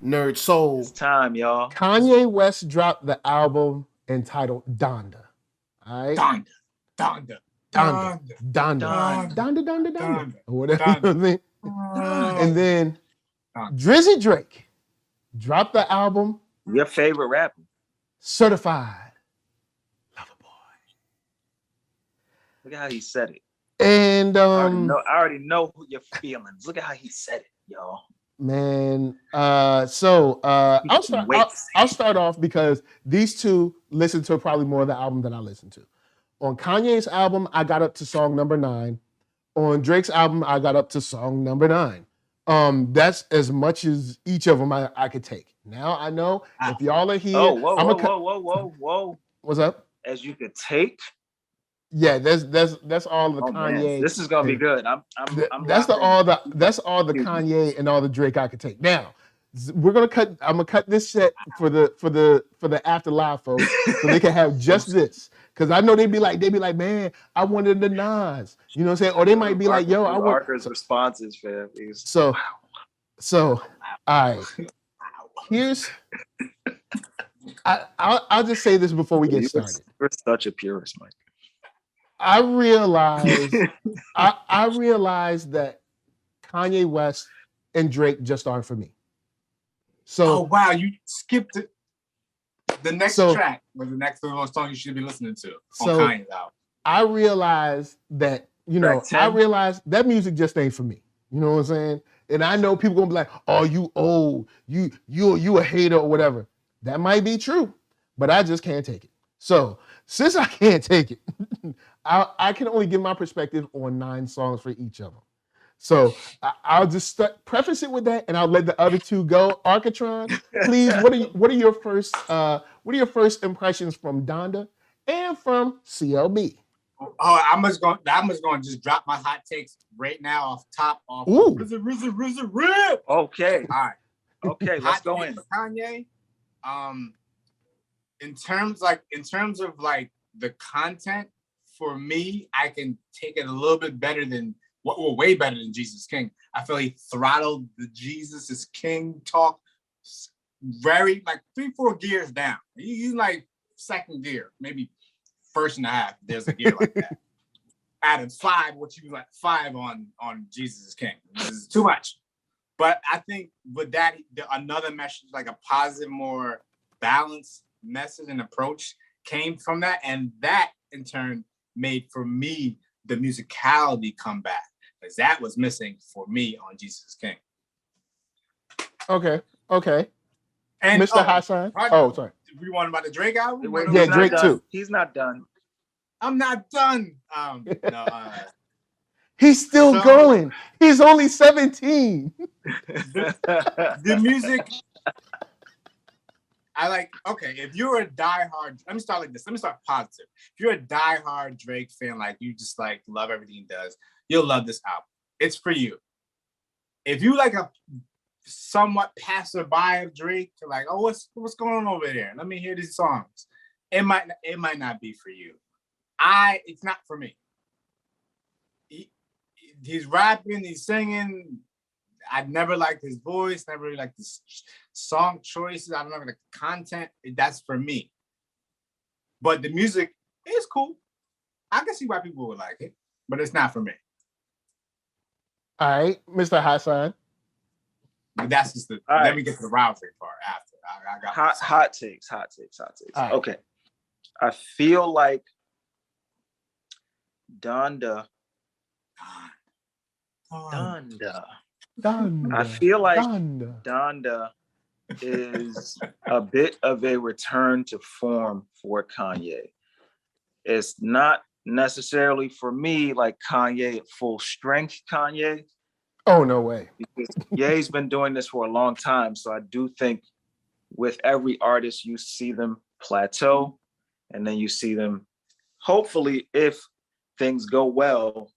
Nerd Soul. It's time, y'all. Kanye West dropped the album entitled Donda. All right? Donda. Donda. Donda. Donda. Donda. Donda, Donda, Donda. Donda. Or whatever. You know what I mean? Donda. And then Donda. Drizzy Drake dropped the album Your favorite rapper. Certified Lover Boy. Look at how he said it. And I already know your feelings. Look at how he said it, y'all. man, I'll start off because these two listen to probably more of the album than I listen to. On Kanye's album, I got up to song number 9. On Drake's album, I got up to song number 9. That's as much as each of them I could take. Now I know if y'all are here. Oh, whoa. What's up? As you could take. Yeah, that's all the Kanye. Man, this is gonna be good. That's all the Kanye and all the Drake I could take. Now we're gonna cut. I'm gonna cut this set for the after live folks so they can have just this. Because I know they'd be like, man, I wanted the Nas. You know what I'm saying? Or they might be like, yo, I want Parker's responses, fam. So, all right. Here's. I'll just say this before we get started. You're such a purist, Mike. I realize that Kanye West and Drake just aren't for me. So, oh wow, you skipped it. The next track was the next song you should be listening to on Kanye's album. I realize that I realize that music just ain't for me. You know what I'm saying? And I know people gonna be like, "Oh, you old, you a hater or whatever." That might be true, but I just can't take it. So since I can't take it, I can only give my perspective on 9 songs for each of them. So I'll just preface it with that, and I'll let the other 2 go. Arckatron, please. What are your first impressions from Donda and from CLB? Oh, I'm just going to just drop my hot takes right now off top. Ooh. Rip. Okay. All right. Okay. Let's go in. Kanye. In terms of the content, for me, I can take it a little bit better than way better than Jesus King. I feel he throttled the Jesus is King talk very 3-4 gears down. He's like second gear, maybe first and a half. There's a gear like that. Added 5, which you like 5 on Jesus is King. This is too much. But I think with that, another message, like a positive, more balanced message and approach came from that. And that in turn made for me the musicality come back. Because that was missing for me on Jesus King. Okay. And Mr. Highsign. Oh, sorry. We want about the Drake album? Yeah, Drake too. He's not done. I'm not done. He's still going. He's only 17. The music. If you're a diehard, let me start like this. Let me start positive. If you're a diehard Drake fan, you just love everything he does, you'll love this album. It's for you. If you like a somewhat passerby of Drake, what's going on over there? Let me hear these songs. It might not be for you. It's not for me. He's rapping, he's singing. I never liked his voice, never really liked his song choices. I don't know the content. That's for me. But the music is cool. I can see why people would like it, but it's not for me. All right, Mr. Highsign. But that's just let me get to the rivalry part after. I got hot takes. Right. Okay. I feel like Donda. I feel like Donda is a bit of a return to form for Kanye. It's not necessarily for me like Kanye at full strength Kanye. Oh, no way. Because Ye's been doing this for a long time. So I do think with every artist, you see them plateau and then you see them, hopefully, if things go well,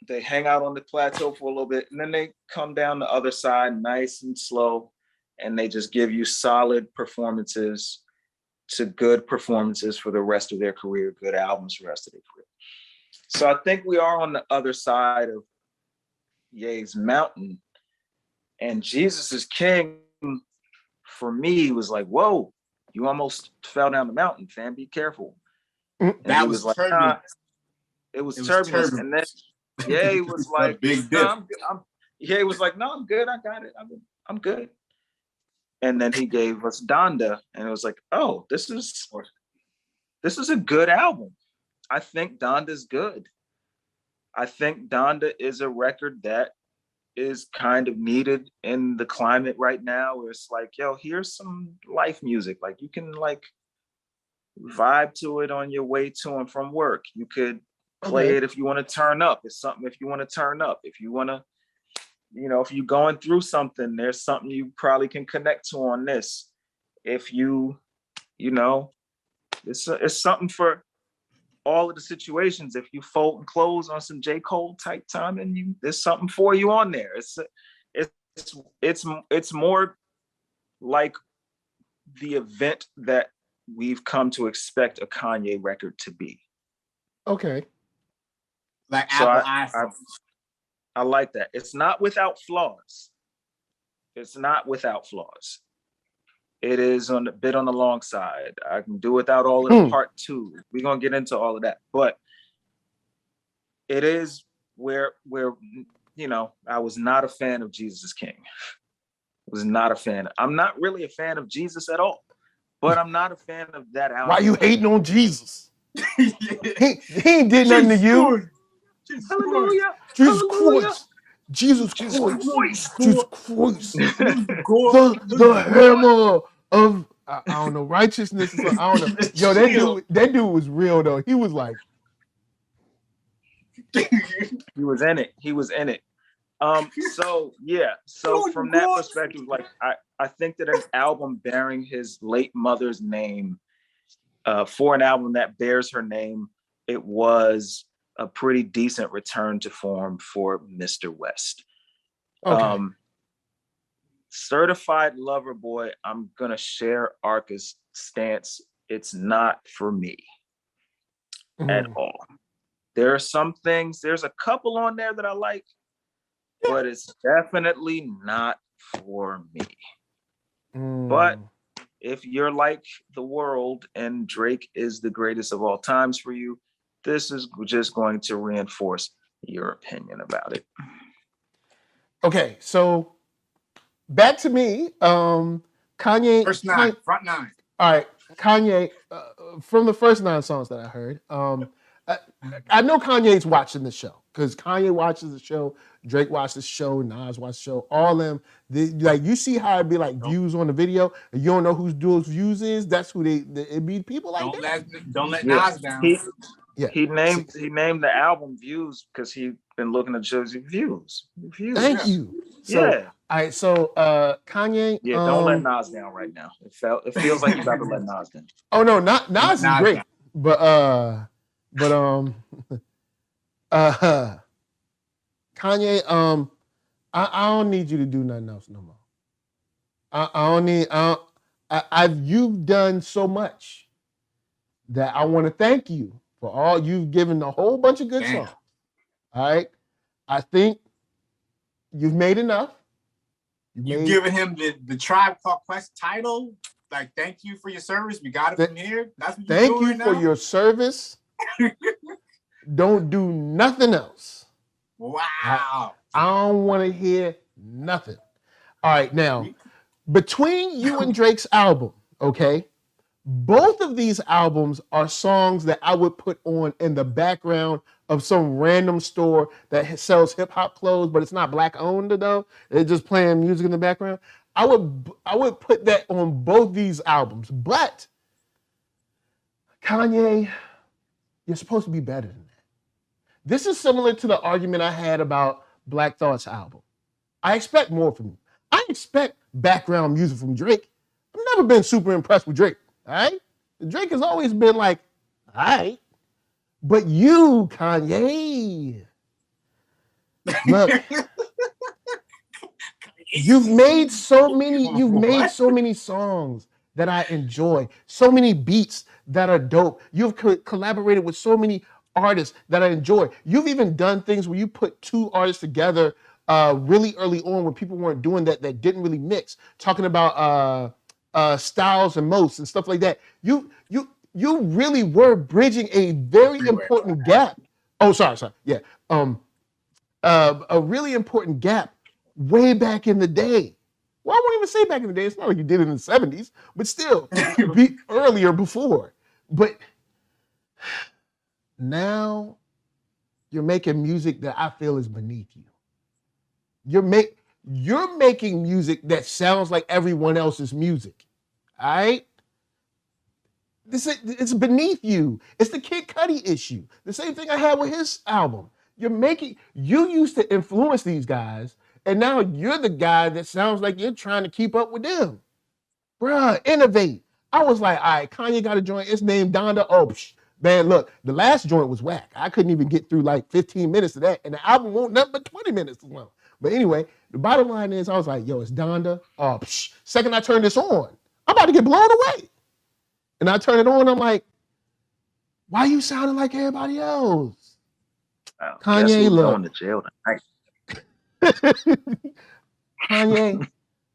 they hang out on the plateau for a little bit and then they come down the other side nice and slow and they just give you solid performances to good performances for the rest of their career, good albums for the rest of their career. So I think we are on the other side of Ye's mountain, and Jesus is King for me was like, whoa, you almost fell down the mountain, fam. Be careful. And that was like, turbulence. It was turbulence. And then Ye was like, Ye was like, no, I'm good. I got it. I'm good. And then he gave us Donda, and it was like, oh, this is a good album. I think Donda's good. I think Donda is a record that is kind of needed in the climate right now, where it's like, yo, here's some life music. Like, you can like vibe to it on your way to and from work. You could play it if you want to turn up. It's something if you want to turn up. If you want to, if you're going through something, there's something you probably can connect to on this. If it's something for all of the situations. If you folding clothes on some J. Cole type time, and there's something for you on there. It's more like the event that we've come to expect a Kanye record to be. Okay. Like so Apple iPhone. I like that. It's not without flaws. It is a bit on the long side. I can do without all of the part 2. We're gonna get into all of that, but it is where I was not a fan of Jesus is King. Was not a fan. I'm not really a fan of Jesus at all, but I'm not a fan of that album. Why you hating on Jesus? he ain't did nothing to you. Hallelujah. Jesus Hallelujah. Christ. Jesus Christ. Jesus Christ. The hammer of I don't know, righteousness. I don't know. Yo, that dude was real though. He was like, he was in it. So from that perspective, like I think that an album bearing his late mother's name, for an album that bears her name, it was a pretty decent return to form for Mr. West. Okay. Certified Lover Boy, I'm gonna share Arcka's stance. It's not for me at all. There are some things, there's a couple on there that I like, but it's definitely not for me. But if you're like the world and Drake is the greatest of all times for you, this is just going to reinforce your opinion about it. Okay, so back to me. Kanye. Front 9. All right, Kanye. From the first 9 songs that I heard, I know Kanye's watching the show because Kanye watches the show, Drake watches the show, Nas watches the show. All them, like you see how it'd be like views on the video, and you don't know whose those views is. That's who it be people like that. Don't let Nas down. He named the album Views because he'd been looking at shows views. Thank you. So, all right, so Kanye. Yeah, don't let Nas down right now. It feels like you're about to let Nas down. Oh no, Nas is great, down. but Kanye, I don't need you to do nothing else no more. I don't need. You've done so much that I want to thank you for all you've given a whole bunch of good songs. All right, I think you've made enough. You've given him the Tribe Called Quest title. Like, thank you for your service. We got it from here. That's what thank you for your service. Don't do nothing else. Wow. I don't want to hear nothing. All right, now, between you and Drake's album, okay, both of these albums are songs that I would put on in the background of some random store that sells hip-hop clothes, but it's not black owned though. They're just playing music in the background. I would put that on both these albums. But Kanye, you're supposed to be better than that. This is similar to the argument I had about Black Thought's album. I expect more from you. I expect background music from Drake. I've never been super impressed with Drake. All right? Drake has always been like, all right. But you, Kanye, look, you've made so many songs that I enjoy, so many beats that are dope. You've collaborated with so many artists that I enjoy. You've even done things where you put 2 artists together really early on when people weren't doing that didn't really mix, talking about styles and modes and stuff like that. You really were bridging a very important gap. Oh, sorry. Yeah. A really important gap way back in the day. Well, I won't even say back in the day. It's not like you did it in the 70s, but still be earlier before. But now you're making music that I feel is beneath you. You're making music that sounds like everyone else's music. All right? It's beneath you. It's the Kid Cudi issue. The same thing I had with his album. You used to influence these guys, and now you're the guy that sounds like you're trying to keep up with them. Bruh, innovate. I was like, all right, Kanye got a joint. It's named Donda. Oh, man, look, the last joint was whack. I couldn't even get through like 15 minutes of that, and the album won't nothing but 20 minutes long. But anyway, the bottom line is, I was like, yo, it's Donda. Oh, second I turn this on, I'm about to get blown away. And I turn it on, I'm like, why you sounding like everybody else? Kanye, look. Going to jail tonight. Kanye,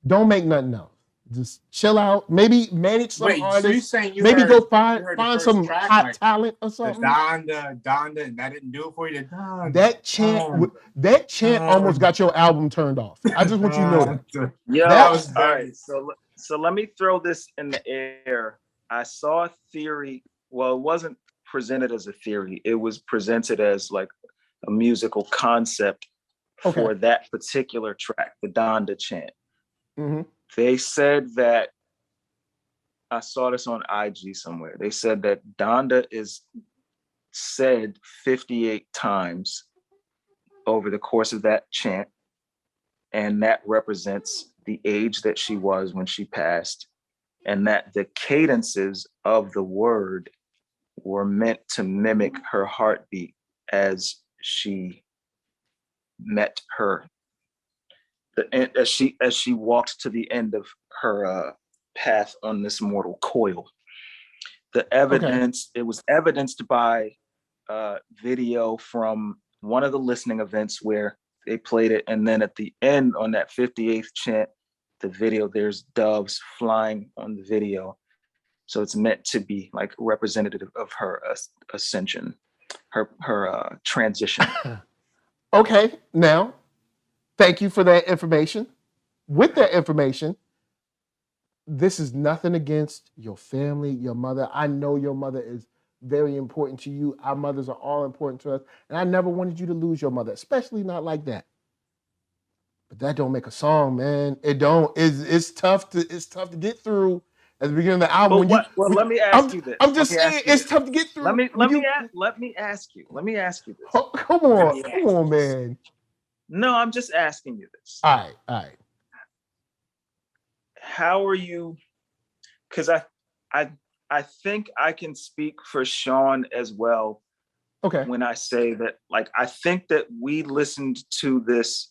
don't make nothing else. Just chill out. Maybe manage some artists. So maybe go find some hot talent or something. Donda, and that didn't do it for you. That chant almost got your album turned off. I just want you to know that. Yeah, that was all right. So let me throw this in the air. I saw a theory. Well, it wasn't presented as a theory. It was presented as like a musical concept for that particular track, the Donda chant. Mm-hmm. They said that, I saw this on IG somewhere. They said that Donda is said 58 times over the course of that chant. And that represents the age that she was when she passed. And that the cadences of the word were meant to mimic her heartbeat as she met her, as she walked to the end of her path on this mortal coil. The evidence, it was evidenced by video from one of the listening events where they played it, and then at the end on that 58th chant, the video, there's doves flying on the video. So it's meant to be like representative of her ascension, her transition. Okay, now, thank you for that information. With that information, this is nothing against your family, your mother. I know your mother is very important to you. Our mothers are all important to us. And I never wanted you to lose your mother, especially not like that. But that don't make a song, man. It don't. It's tough to get through at the beginning of the album. Let me ask you this. I'm just saying it's tough to get through. Let me ask you this. Oh, come on, man. No, I'm just asking you this. All right. How are you? Because I think I can speak for Sean as well. Okay. When I say that, like, I think that we listened to this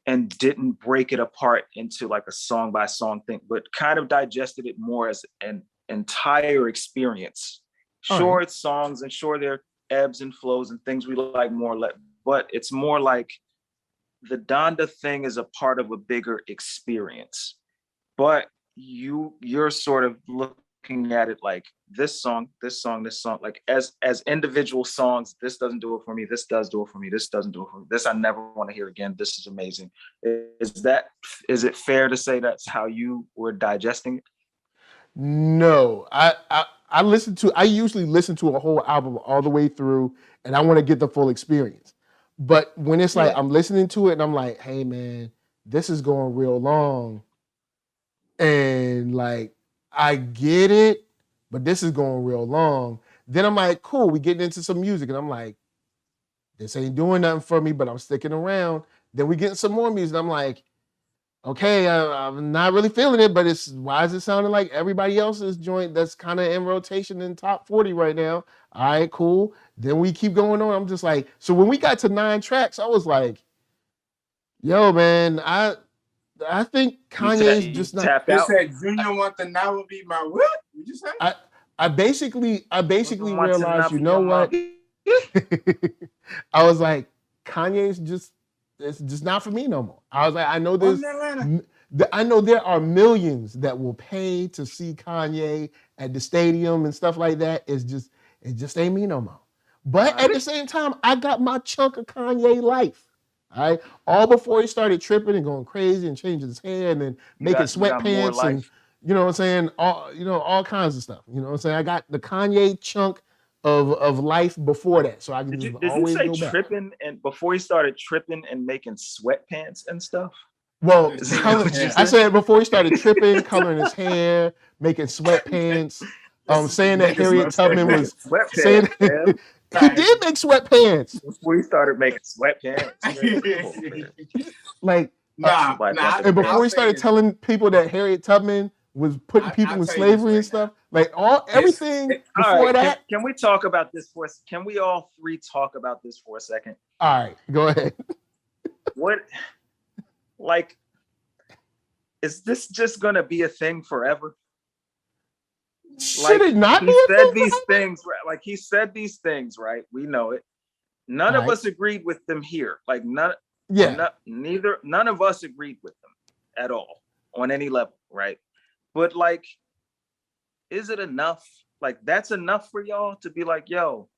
and didn't break it apart into like a song by song thing, but kind of digested it more as an entire experience. Sure, it's songs, and sure, there are ebbs and flows and things we like more, but it's more like the Donda thing is a part of a bigger experience. But you're sort of looking at it like this song, like as individual songs. This doesn't do it for me. This does do it for me. This doesn't do it for me. This I never want to hear again. This is amazing. Is it fair to say that's how you were digesting it? No, I usually listen to a whole album all the way through, and I want to get the full experience. But when it's like I'm listening to it and I'm like, hey man, this is going real long, and like I get it, but this is going real long. Then I'm like, cool, we getting into some music, and I'm like, this ain't doing nothing for me, but I'm sticking around. Then we getting some more music. I'm like, okay, I'm not really feeling it, but why is it sounding like everybody else's joint that's kind of in rotation in top 40 right now? All right, cool. Then we keep going on. I'm just like, so when we got to 9 tracks, I was like, yo, man, I think Kanye's just not. You said Junior want the now will be my what? What you say? I basically realized, you know what? I was like, Kanye's just it's just not for me no more. I was like, I know there are millions that will pay to see Kanye at the stadium and stuff like that. It just ain't me no more. But at the same time, I got my chunk of Kanye life. All right, all before he started tripping and going crazy and changing his hair and then making sweatpants and you know what I'm saying, all kinds of stuff. You know what I'm saying? I got the Kanye chunk of life before that, so I can did always you say go back. Tripping and before he started tripping and making sweatpants and stuff? Well, I said before he started tripping, coloring his hair, making sweatpants, saying that Harriet Tubman was saying he did make sweatpants before he started making sweatpants. Like, and before he started telling people that Harriet Tubman was putting people in slavery and stuff, like everything before that. Can we talk about this for? Can we all three talk about this for a second? All right, go ahead. What, like, is this just gonna be a thing forever? Should it not be? He said these things, like he said these things, right? We know it. None of us agreed with them here. Like none of us agreed with them at all on any level, right? But like, is it enough? Like that's enough for y'all to be like, yo,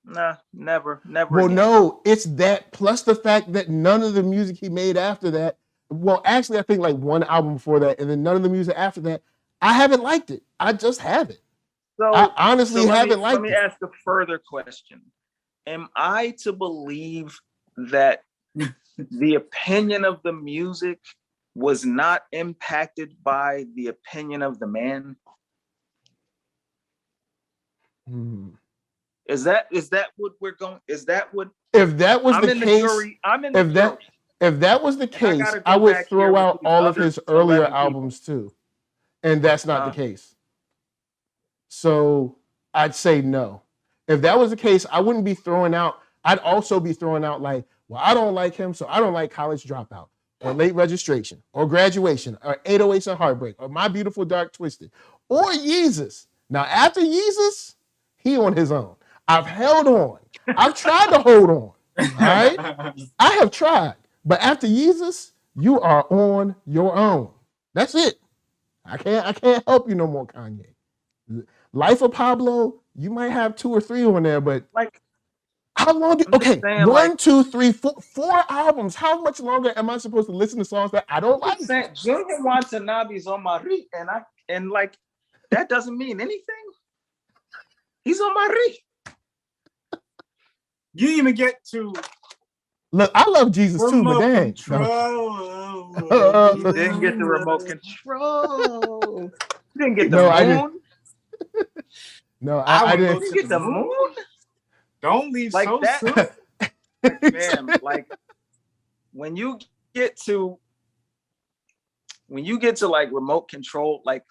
nah, never. Well, again. No, it's that plus the fact that none of the music he made after that. Well, actually, I think like one album before that, and then none of the music after that. I haven't liked it. I just haven't. So I honestly haven't liked it. Let me ask a further question. Am I to believe that the opinion of the music was not impacted by the opinion of the man? Is that what we're going? Is that what? If that was the case, if that was the case, I would throw out all of his earlier albums too, and that's not the case. So I'd say no. If that was the case, I wouldn't be throwing out. I'd also be throwing out like, well, I don't like him, so I don't like College Dropout, or Late Registration, or Graduation, or 808s and Heartbreak, or My Beautiful Dark Twisted, or Yeezus. Now after Yeezus, he on his own. I've held on. I've tried to hold on. All right, I have tried, but after Yeezus, you are on your own. That's it. I can't help you no more, Kanye. Life of Pablo, you might have 2 or 3 on there, but like, how long? One, 2, 3, 4 albums. How much longer am I supposed to listen to songs that I don't like? Junior Watanabe's on my re, and like that doesn't mean anything. He's on my re. You didn't even get to. Look, I love Jesus too, but dang. You didn't get the remote control. You didn't get the moon. I didn't. You get the moon. Don't leave like so that. Soon. Man, like when you get to like remote control, like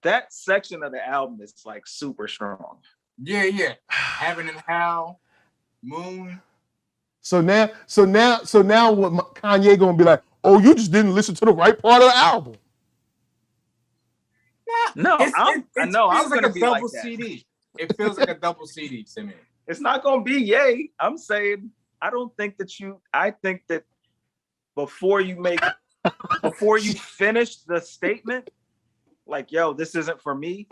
that section of the album is like super strong. Yeah. Heaven and Hell, Moon. So now what Kanye gonna be like? Oh, you just didn't listen to the right part of the album. No, I know. I'm like gonna a double CD. It feels like a double CD to me. It's not gonna be yay. I'm saying I think that before you finish the statement, like, yo, this isn't for me,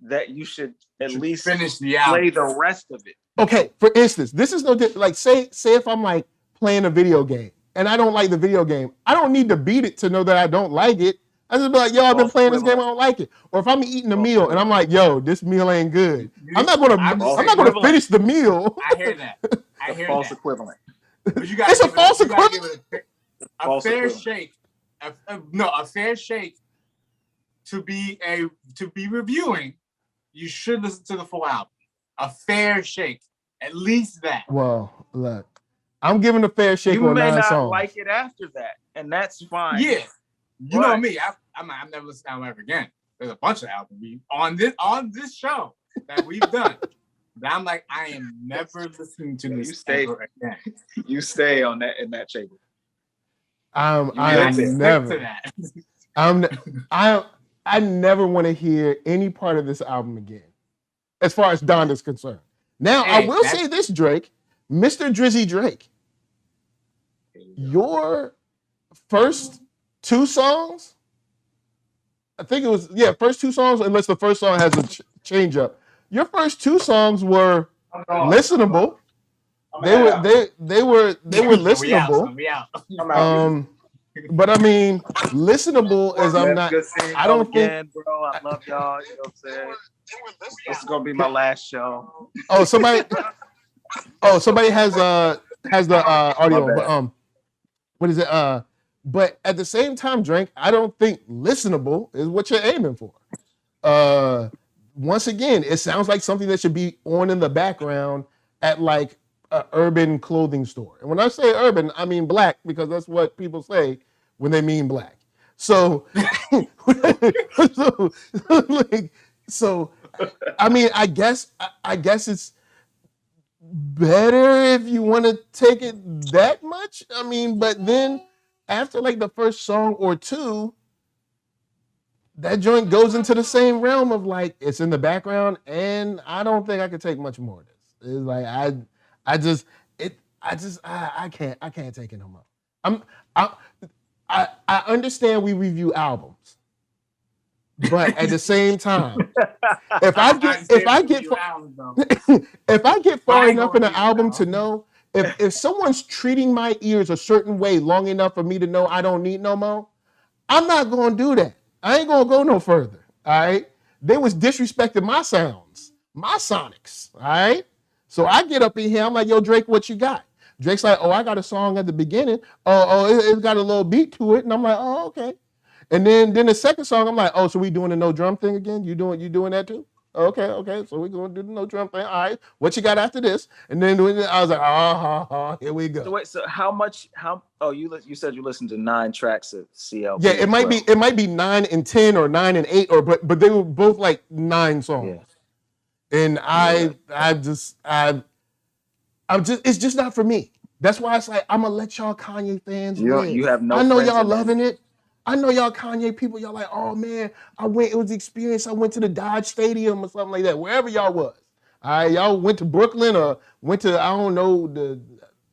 that you should at least finish the album. Play the rest of it. Okay, for instance, this is no like say if I'm like playing a video game and I don't like the video game, I don't need to beat it to know that I don't like it. I just be like, yo, I've been playing this game, I don't like it. Or if I'm eating a meal and I'm like, yo, this meal ain't good, I'm not gonna finish the meal. I hear that. I hear false equivalent. But you it's a false equivalent. A fair shake. A fair shake to be reviewing. You should listen to the full album. A fair shake, at least that. Well, look, I'm giving a fair shake on 9 songs. You may not like it after that, and that's fine. Yeah, you know me. I'm never listening to album ever again. There's a bunch of albums on this show that we've done. But I'm like, I am never listening to this ever again. You stay on that in that chamber. I never want to hear any part of this album again, as far as Donda's concerned. Now, I will say this, Drake, Mr. Drizzy Drake. your first two songs, I think it was, first two songs, unless the first song has a change up. Your first two songs were listenable. They were listenable. But I mean, listenable as I'm not. I don't think, bro. I love y'all. You know what I'm saying? This is gonna be my last show. Oh, somebody has the audio, but what is it? But at the same time, Drink, I don't think listenable is what you're aiming for. Once again, it sounds like something that should be on in the background at like an urban clothing store. And when I say urban, I mean black, because that's what people say when they mean black. So, so I mean, I guess it's better if you want to take it that much. I mean, but then after like the first song or two, that joint goes into the same realm of like it's in the background, and I don't think I could take much more of this. It's like I can't take it no more. I understand we review albums, but at the same time, if I get far enough in an album to know if someone's treating my ears a certain way long enough for me to know I don't need no more, I'm not gonna do that. I ain't gonna go no further. All right. They was disrespecting my sounds, my sonics. All right. So I get up in here, I'm like, yo, Drake, what you got? Drake's like, oh, I got a song at the beginning. It's got a little beat to it. And I'm like, oh, okay. And then the second song, I'm like, oh, so we doing the no drum thing again? You doing that too? Okay. So we're gonna do the no drum thing. All right. What you got after this? And then I was like, here we go. So wait, so you said you listened to 9 tracks of CL. Yeah, it might be 9 and 10 or 9 and 8, but they were both like 9 songs. Yeah. And I'm just, it's just not for me. That's why it's like, I'm gonna let y'all Kanye fans live. You have no. I know y'all loving it. I know y'all Kanye people, y'all like, oh man, it was the experience. I went to the Dodge Stadium or something like that, wherever y'all was. All right, y'all went to Brooklyn or went to, I don't know, the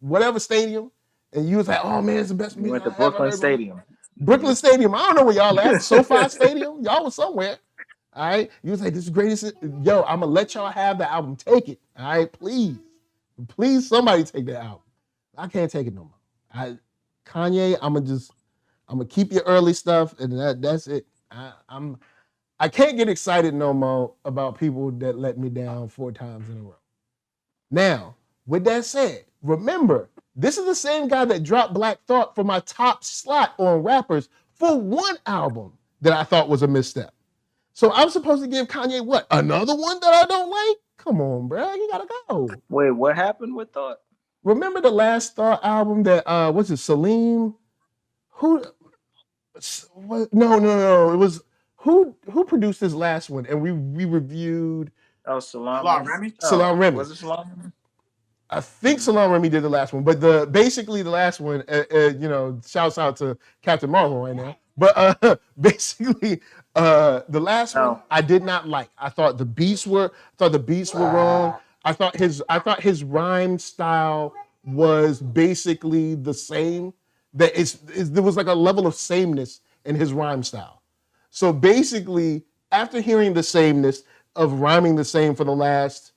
whatever stadium, and you was like, oh man, it's the best music. You went to Brooklyn Stadium. Brooklyn Stadium. I don't know where y'all at. SoFi Stadium. Y'all was somewhere. All right. You was like, this is the greatest. Yo, I'm gonna let y'all have the album. Take it. All right, please. Please, somebody take that album. I can't take it no more. Kanye, I'm gonna keep your early stuff, and that's it. I can't get excited no more about people that let me down 4 times in a row. Now, with that said, remember, this is the same guy that dropped Black Thought for my top slot on rappers for one album that I thought was a misstep. So I'm supposed to give Kanye what? Another one that I don't like? Come on, bro. You gotta go. Wait, what happened with Thought? Remember the last Thought album that was it Salim? No. It was who produced this last one? And we reviewed. Oh, Salam Remy. Salam Remy. Was it Salam Remy? I think Salam Remy did the last one, but basically the last one, shouts out to Captain Marvel right now. But basically, the last one I did not like. I thought the beats were wrong. I thought his rhyme style was basically the same. There was like a level of sameness in his rhyme style. So basically, after hearing the sameness of rhyming the same for the last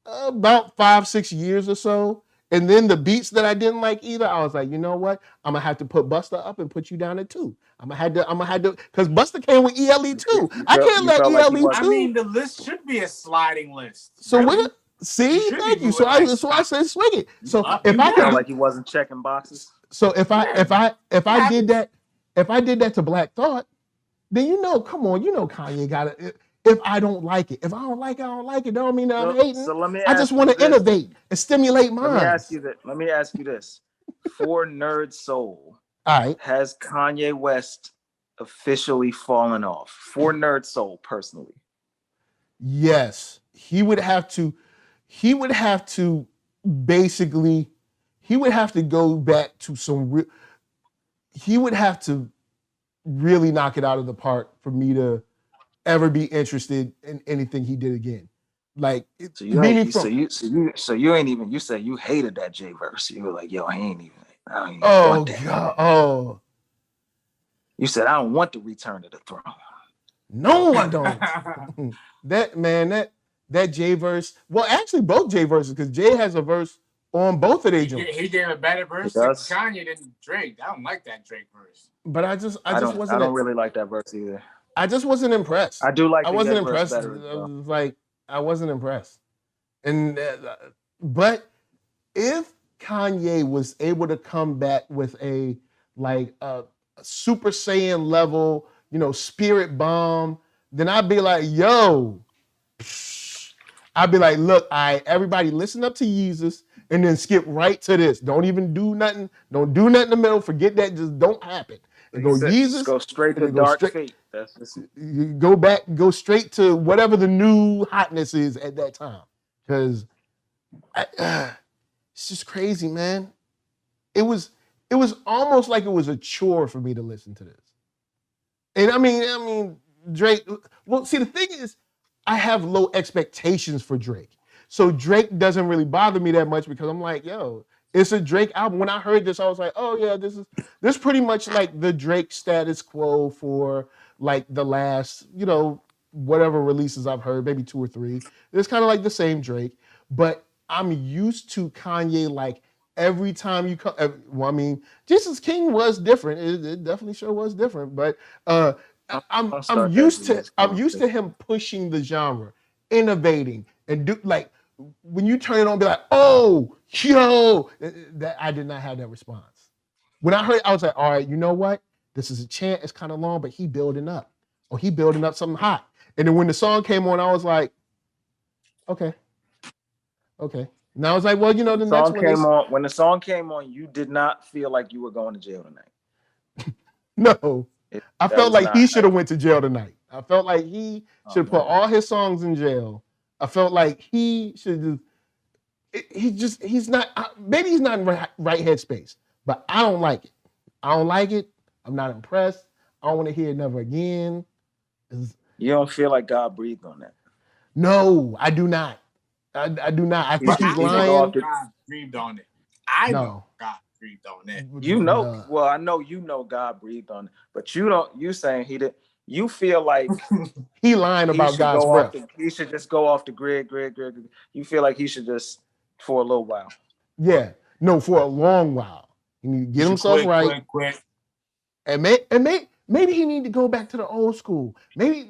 about 5-6 years or so, and then the beats that I didn't like either, I was like, you know what? I'm gonna have to put Busta up and put you down at 2. I'm gonna have to, because Busta came with ELE 2. I can't let ELE 2. I mean, the list should be a sliding list. So really? Thank you. So I said swing it. So if I felt like he wasn't checking boxes. So if I did that to Black Thought, then Kanye got it. If I don't like it, if I don't like it, I don't like it. Don't mean that I'm hating. So I just want to innovate and stimulate minds. Let me ask you this. For NERDSoul, all right, has Kanye West officially fallen off? For NERDSoul, personally, yes, he would have to basically, he would have to go back to some. He would have to really knock it out of the park for me to ever be interested in anything he did again. Like, you ain't even. You said you hated that J verse. You were like, yo, I ain't even. Oh God! Oh, you said I don't want the return of the throne. No, I don't. that Jay verse. Well, actually, both Jay verses, because Jay has a verse on both of their joints. He gave a better verse. Kanye didn't Drake. I don't like that Drake verse. But I don't really like that verse either. I just wasn't impressed. I do like. I wasn't impressed. Better, like I wasn't impressed. And but if Kanye was able to come back with a Super Saiyan level, spirit bomb, then I'd be like, yo, I'd be like, look, everybody listen up to Jesus and then skip right to this. Don't even do nothing. Don't do nothing in the middle. Forget that. Just don't happen. And go Jesus. Go straight to Dark Fate. That's just... You go straight to whatever the new hotness is at that time. Because it's just crazy, man. It was almost like it was a chore for me to listen to this. And I mean, Drake. Well, see, the thing is, I have low expectations for Drake. So Drake doesn't really bother me that much because I'm like, yo, it's a Drake album. When I heard this, I was like, oh yeah, this is pretty much like the Drake status quo for like the last, whatever releases I've heard, maybe 2 or 3. It's kind of like the same Drake, but I'm used to Kanye like every time you come. Well, I mean, Jesus King was different. It definitely sure was different, but I'm used to him pushing the genre, innovating, and do like when you turn it on, be like, oh, yo, that I did not have that response. When I heard it, I was like, all right, you know what? This is a chant. It's kind of long, but he building up. Or he building up something hot. And then when the song came on, I was like, okay. And I was like, well, the next one when the song came on, you did not feel like you were going to jail tonight. No. I felt like he should have went to jail tonight. I felt like he should put all his songs in jail. I felt like he should he's not, maybe he's not in right headspace, but I don't like it. I'm not impressed. I don't want to hear it never again. You don't feel like God breathed on that? No, I do not. I do not. I think he's lying. God breathed on it. I know God breathed on it. Well, I know God breathed on it, but you don't. You saying he did? You feel like he lying about God's breath. He should just go off the grid. You feel like he should just for a little while. Yeah, no, for a long while. He need to get himself right. Quit. And maybe he need to go back to the old school. Maybe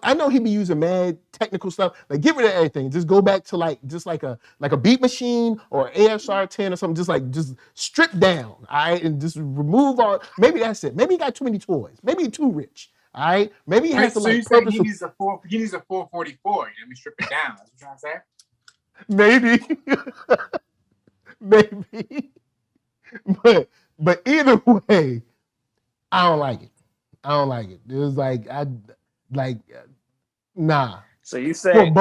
I know he be using mad technical stuff. Like get rid of everything. Just go back to like a beat machine or ASR 10 or something. Just strip down. All right, and just remove all. Maybe that's it. Maybe he got too many toys. Maybe he's too rich. All right. Maybe he has to like. So he needs a 444. Let me strip it down. That's what I'm trying to say. Maybe. But either way, I don't like it. It was like nah. So you're saying,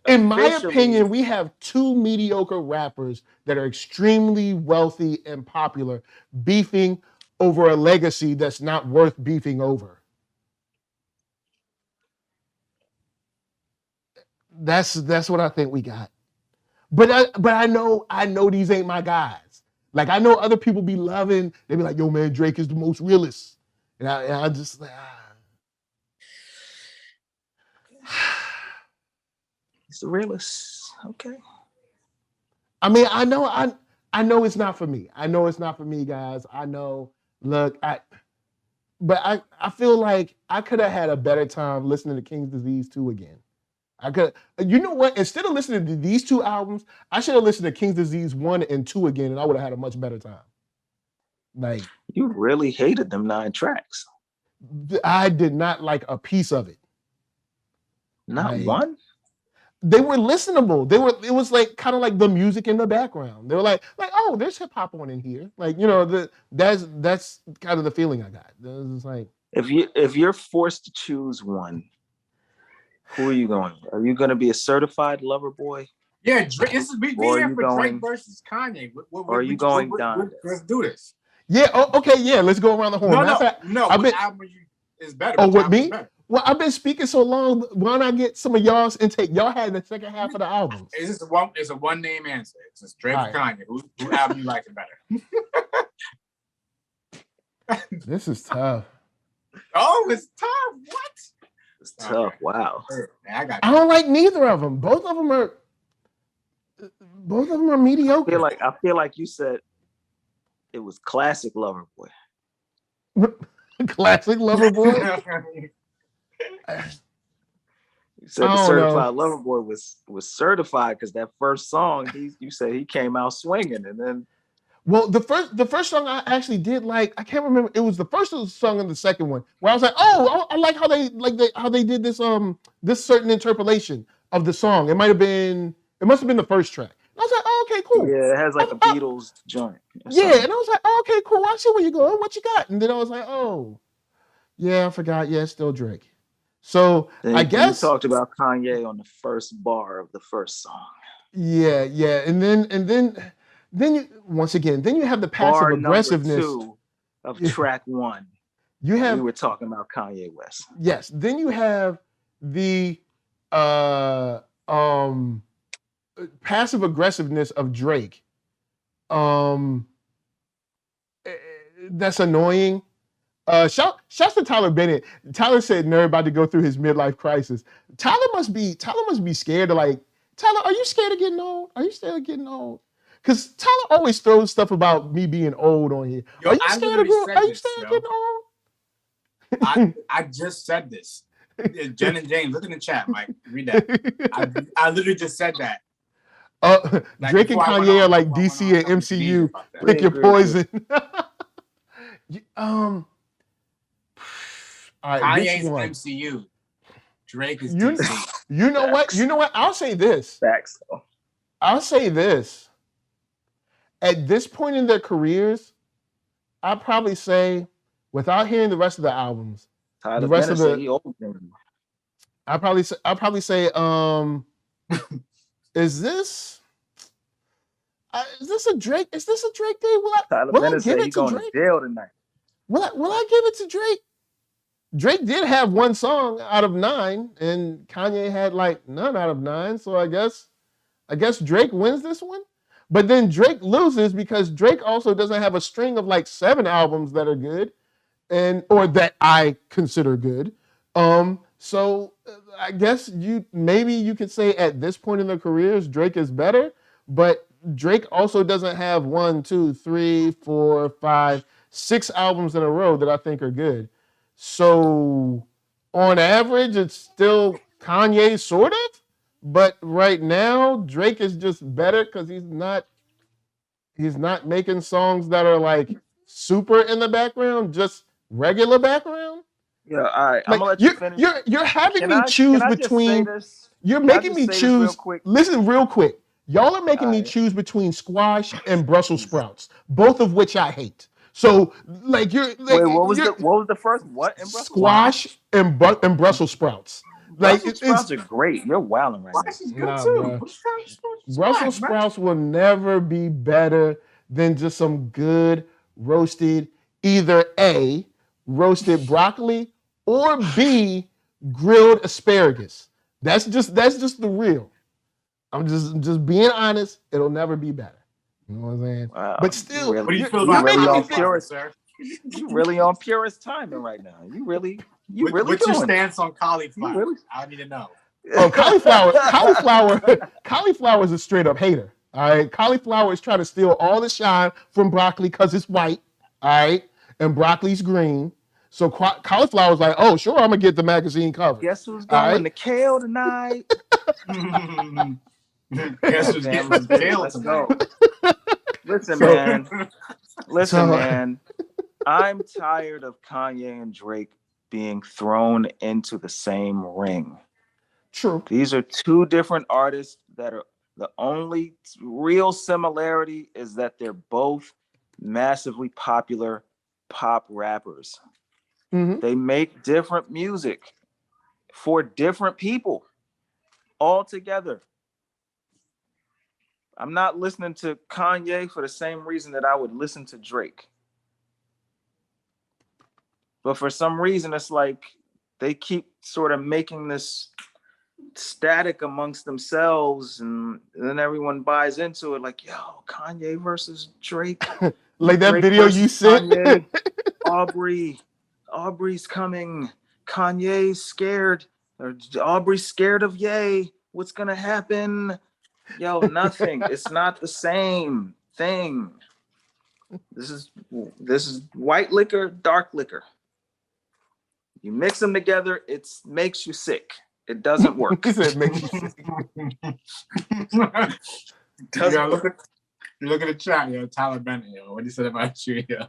in my opinion, we have 2 mediocre rappers that are extremely wealthy and popular beefing over a legacy that's not worth beefing over. That's what I think we got. But I know these ain't my guys. Like I know other people be loving. They be like, "Yo, man, Drake is the most realist," and I just like, he's the realist. Okay. I mean, I know it's not for me. I know it's not for me, guys. I know. Look, I feel like I could have had a better time listening to King's Disease 2 again. I could, you know what? Instead of listening to these 2 albums, I should have listened to King's Disease 1 and 2 again, and I would have had a much better time. Like you really hated them 9 tracks. I did not like a piece of it. Not one. They were listenable. It was like kind of like the music in the background. They were like, oh, there's hip hop on in here. Like, that's kind of the feeling I got. It was like if you're forced to choose one, who are you going? Are you going to be a certified lover boy? Yeah, Drake. This is we here for Drake versus Kanye. Or are you going Donda? Let's do this. Yeah. Okay. Yeah. Let's go around the horn. No. Which album is better? Oh, with me? Well, I've been speaking so long. Why don't I get some of y'all's intake? Y'all had the second half of the albums. It's a one name answer. It's a Drake or Kanye. Who album you like it better? This is tough. Oh, it's tough. What? It's tough. Wow. I don't like neither of them. Both of them are mediocre. I feel like you said it was classic Lover Boy. Classic Lover Boy. You said the Certified Lover Boy was certified because that first song, you said he came out swinging, and then. Well, the first song I actually did like, I can't remember. It was the first song and the second one where I was like, oh, I like how they did this this certain interpolation of the song. It must have been the first track. And I was like, oh, okay, cool. Yeah, it has like a Beatles joint. Yeah, and I was like, oh, okay, cool. I see where you're going. What you got? And then I was like, oh, yeah, I forgot. Yeah, it's still Drake. So then I guess you talked about Kanye on the first bar of the first song. Yeah, and then you once again, then you have the passive aggressiveness of track one. We were talking about Kanye West. Yes. Then you have the passive aggressiveness of Drake. That's annoying. Shouts to Tyler Bennett. Tyler said Nerd about to go through his midlife crisis. Tyler must be scared of Tyler, are you scared of getting old? Are you scared of getting old? Because Tyler always throws stuff about me being old on here. Are you scared of getting old? I just said this. Jen and James, look in the chat, Mike. Read that. I literally just said that. Drake and Kanye are like DC and MCU. Pick your poison. All right, Kanye's MCU. Drake is DC. You know what? I'll say this. Facts. I'll say this. At this point in their careers, I'd probably say, without hearing the rest of the albums, I'll probably say, is this a Drake? Is this a Drake day? Will I give it to Drake? Jail tonight. Will I give it to Drake? Drake did have one song out of 9, and Kanye had none out of 9. So I guess Drake wins this one. But then Drake loses because Drake also doesn't have a string of 7 albums that are good, or that I consider good. So I guess you could say at this point in their careers, Drake is better, but Drake also doesn't have 1, 2, 3, 4, 5, 6 albums in a row that I think are good. So on average, it's still Kanye sort of, but right now Drake is just better because he's not making songs that are super in the background, just regular background. Yeah, all right. I'm gonna let you finish. You're having me choose between. You're making me choose. Listen, real quick. Y'all are making me choose between squash and Brussels sprouts, both of which I hate. So you're wait, what was the first what in Brussels? Squash and Brussels sprouts. Brussels sprouts are great. You're wilding right now. Brussels sprouts will never be better than just some good roasted, either A, roasted broccoli, or B, grilled asparagus. That's just the real. I'm just being honest. It'll never be better. You know what I'm saying? Wow. But still, what do you feel about purist, sir? You really on purist timing right now. You really. What's your stance on cauliflower? Really? I need to know. Oh, cauliflower is a straight up hater. All right, cauliflower is trying to steal all the shine from broccoli because it's white. All right, and broccoli's green. So cauliflower's like, oh, sure, I'm gonna get the magazine cover. Guess who's going to kale tonight? Guess who's getting the kale tonight? Listen, man. I'm tired of Kanye and Drake being thrown into the same ring. True. These are two different artists that are the only real similarity is that they're both massively popular pop rappers. Mm-hmm. They make different music for different people all together. I'm not listening to Kanye for the same reason that I would listen to Drake. But for some reason, it's they keep sort of making this static amongst themselves, and then everyone buys into it like, yo, Kanye versus Drake. Like that Drake video you sent. Kanye, Aubrey's coming. Kanye's scared. Or Aubrey's scared of Ye. What's gonna happen? Yo, nothing. It's not the same thing. This is white liquor, dark liquor. You mix them together, it makes you sick. It doesn't work. He said makes you sick. Look at the chat, yo. Tyler Bennett, yo. What he said about you, yo.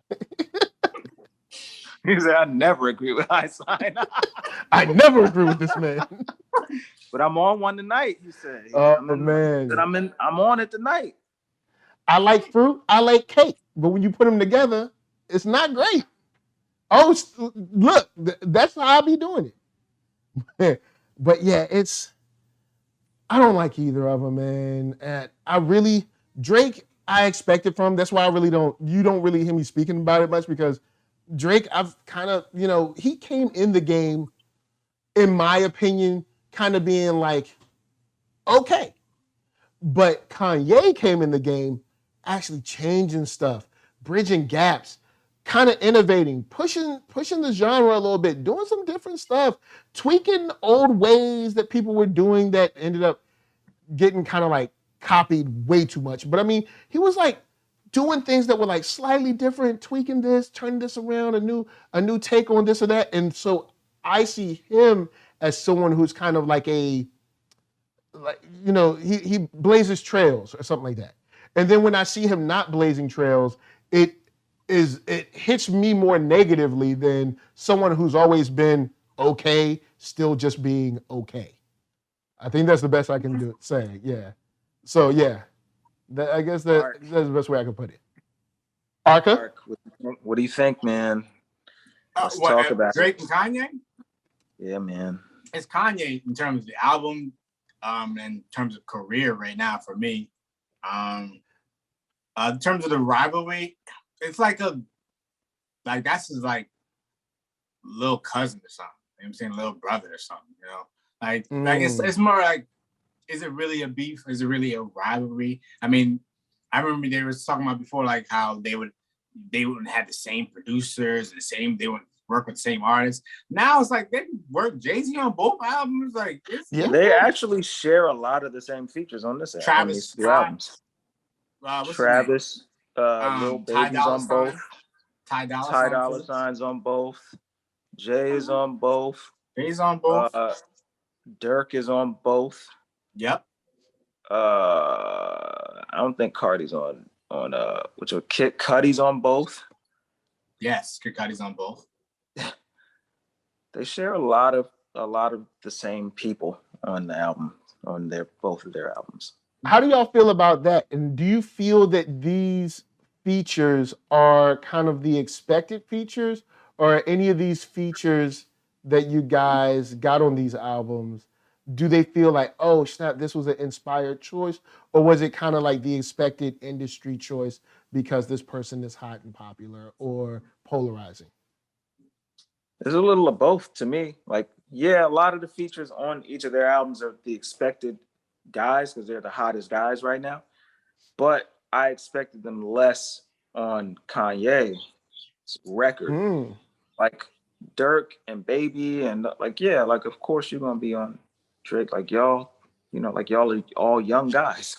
He said, I never agree with Highsign. I never agree with this man. But I'm on one tonight, he said. Oh, man. I'm on it tonight. I like fruit, I like cake. But when you put them together, it's not great. Oh, look, that's how I be doing it. But yeah, I don't like either of them, man. And Drake, I expected from. That's why you don't really hear me speaking about it much, because Drake, I've kind of, he came in the game, in my opinion, kind of being like, okay. But Kanye came in the game actually changing stuff, bridging gaps, kind of innovating, pushing the genre a little bit, doing some different stuff, tweaking old ways that people were doing that ended up getting kind of like copied way too much. But I mean, he was like doing things that were like slightly different, tweaking this, turning this around, a new take on this or that. And so I see him as someone who's kind of like he blazes trails or something like that. And then when I see him not blazing trails, it hits me more negatively than someone who's always been okay, still just being okay. I think that's the best I can say. Yeah. So yeah, I guess that's the best way I can put it. Arcka? What do you think, man? Let's talk about Drake and Kanye? Yeah, man. It's Kanye in terms of the album, in terms of career right now for me. In terms of the rivalry, it's like that's his like little cousin or something. You know what I'm saying? Little brother or something, Like it's more like, is it really a beef? Is it really a rivalry? I mean, I remember they were talking about before, like how they wouldn't have the same producers, they wouldn't work with the same artists. Now it's like they work Jay-Z on both albums. Like, they actually share a lot of the same features on this albums. Travis, Lil Baby's on both. Ty Dolla Sign's on both. Jay's on both. Jay's on both. Dirk is on both. Yep. I don't think Cardi's on Kid Cudi's on both. Yes, Kid Cudi's on both. They share a lot of the same people on the album, on both of their albums. How do y'all feel about that? And do you feel that these features are kind of the expected features, or any of these features that you guys got on these albums, do they feel like, oh snap, this was an inspired choice, or was it kind of like the expected industry choice because this person is hot and popular or polarizing? There's a little of both to me. Like, yeah, a lot of the features on each of their albums are the expected guys because they're the hottest guys right now. But I expected them less on Kanye's record. Like Dirk and Baby and like, yeah, like of course you're gonna be on Drake. Like y'all are all young guys,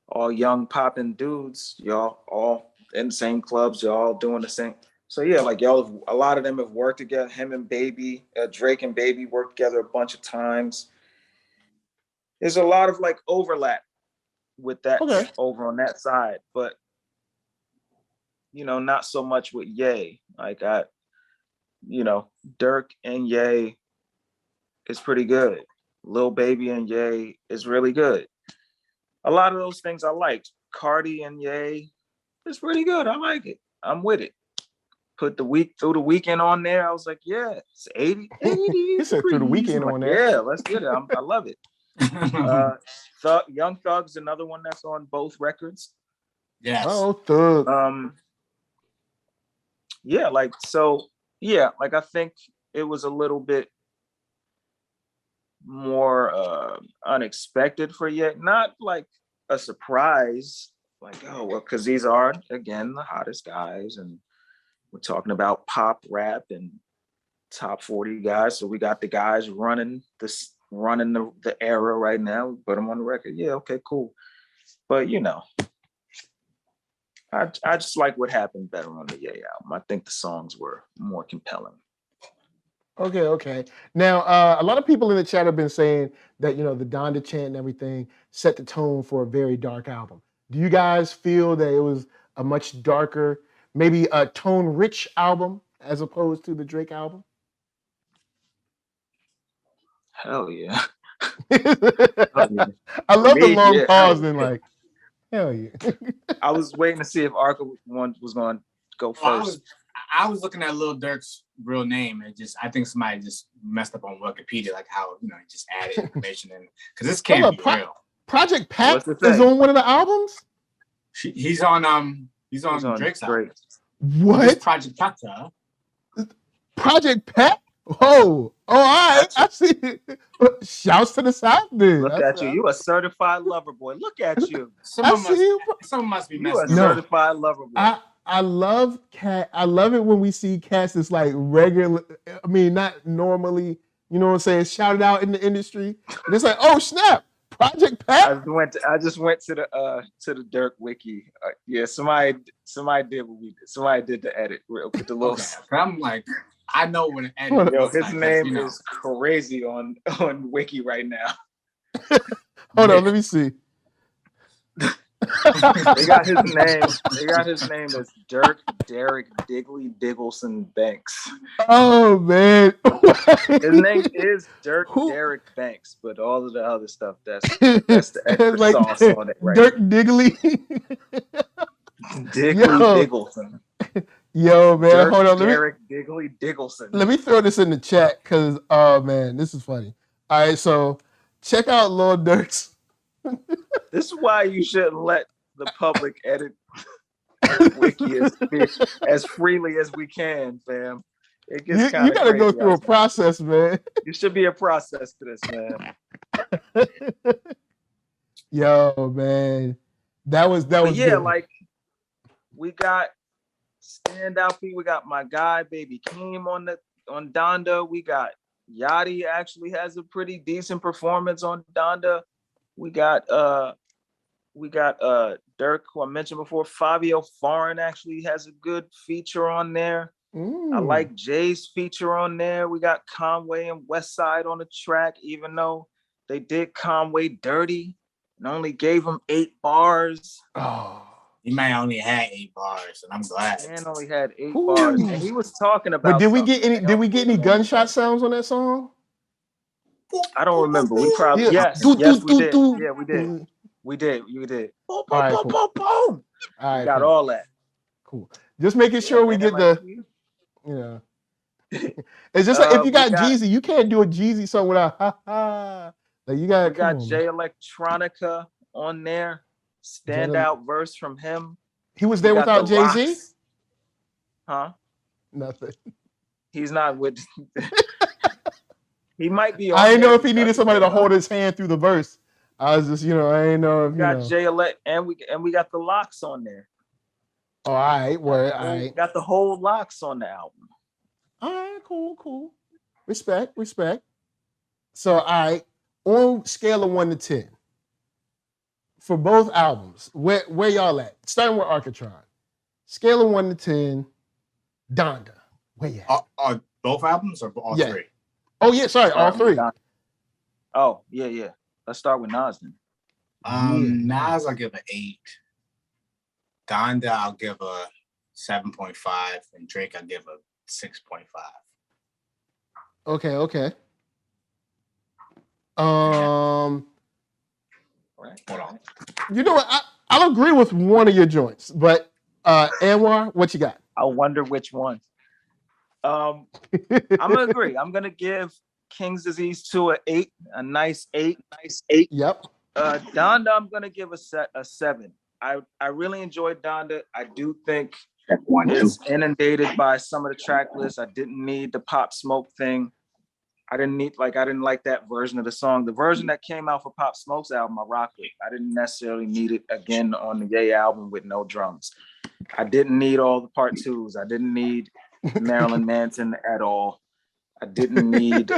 all young popping dudes, y'all all in the same clubs, y'all all doing the same. So yeah, like y'all, a lot of them have worked together. Him and Baby, Drake and Baby worked together a bunch of times. There's a lot of like overlap with that over on that side, but not so much with Ye. Like Dirk and Ye is pretty good. Lil Baby and Ye is really good. A lot of those things I liked. Cardi and Ye is pretty good. I like it. I'm with it. Put through the weekend on there. I was like, yeah, it's 80. He said through the weekend on there. Yeah, let's get it. I love it. Young Thug's another one that's on both records. Yes. Oh, Thug. Yeah, like I think it was a little bit more unexpected for Ye. Not like a surprise, like, oh well, because these are again the hottest guys, and we're talking about pop rap and top 40 guys. So we got the guys running the era right now. We put them on the record. Yeah, okay, cool. But you know, I just like what happened better on the Ye album. I think the songs were more compelling. Okay. Now, a lot of people in the chat have been saying that, you know, the Donda chant and everything set the tone for a very dark album. Do you guys feel that it was a much darker, maybe a tone-rich album as opposed to the Drake album? Hell yeah. I love the long pause and like, hell yeah. I was waiting to see if Arcka was going to go first. I was looking at Lil Durk's real name, and I think somebody just messed up on Wikipedia, like how, you know, just added information in, because this can't be real. Project Pat is on one of the albums. He's on Drake's album. What? Project Pat? Project Pat? Oh, all right. I see. Shouts to the South, dude. Look at you. You a certified lover boy. Look at you. Someone must be messing up. You a certified lover boy. I love Cat. I love it when we see cats that's like regular. I mean, not normally, you know what I'm saying, shouted out in the industry. And it's like, oh snap, Project Pat. I just went to the Dirk wiki. Yeah, somebody did what we did. Somebody did the edit with the little. Okay. I'm like, I know what an edit. Yo, his name is crazy on wiki right now. Hold on, let me see. They got his name as Dirk Derek Digley Diggleson Banks. Oh man. His name is Dirk Derek Banks, but all of the other stuff that's the extra like, sauce on it, right? Dirk Digley. Diggleson. Yo, man, Dirk hold on. Derek Digley Diggleson. Let me throw this in the chat because, oh man, this is funny. All right, so check out Lil Durk's. This is why you shouldn't let the public edit wiki as freely as we can, fam. It gets you gotta go through a process, man. You should be a process to this, man. Yo, man, that was yeah, good. Like we got standout people. We got my guy Baby Keem on Donda. We got Yachty actually has a pretty decent performance on Donda. We got Dirk, who I mentioned before. Fabio Foreign actually has a good feature on there. I like Jay's feature on there. We got Conway and Westside on the track, even though they did Conway dirty and only gave him 8 bars. Oh, he might only had 8 bars, and I'm glad. Man only had 8 bars, and he was talking about. But did we get any gunshot sounds on that song? I don't remember. We probably yes, we did. Yeah, we did. We did. Boom, boom, right, boom, cool. boom. All right, got all that. Cool. Just making sure we get the. You know, it's just like if you got Jeezy, you can't do a Jeezy song without ha ha. Like you got. We got Jay Electronica on there. Standout verse from him. He was there without Jay-Z? Huh? Nothing. He's not with. He might be. I didn't know if he needed somebody to hold his hand through the verse. I was just, I didn't know if we got Jay Elect, and we got the Locks on there. Oh, all right, word. All right. Got the whole Locks on the album. All right, cool. Respect. So, all right, on scale of 1 to 10, for both albums, where y'all at? Starting with Arckatron. Scale of 1 to 10, Donda. Where you at? Both albums or all 3? Oh yeah, sorry, all 3. Oh yeah. Let's start with Nas then. Nas, I'll give an 8. Donda, I'll give a 7.5, and Drake, I'll give a 6.5. Okay. Right. Hold on. You know what? I'll agree with one of your joints, but Anwar, what you got? I wonder which one. I'm gonna agree. I'm gonna give King's Disease 2 a nice 8. Yep. Donda, I'm gonna give a 7. I really enjoyed Donda. I do think it's inundated by some of the track lists. I didn't need the Pop Smoke thing. I didn't like that version of the song. The version that came out for Pop Smoke's album, I rocked with. I didn't necessarily need it again on the Ye album with no drums. I didn't need all the part twos. I didn't need Marilyn Manson at all. I didn't need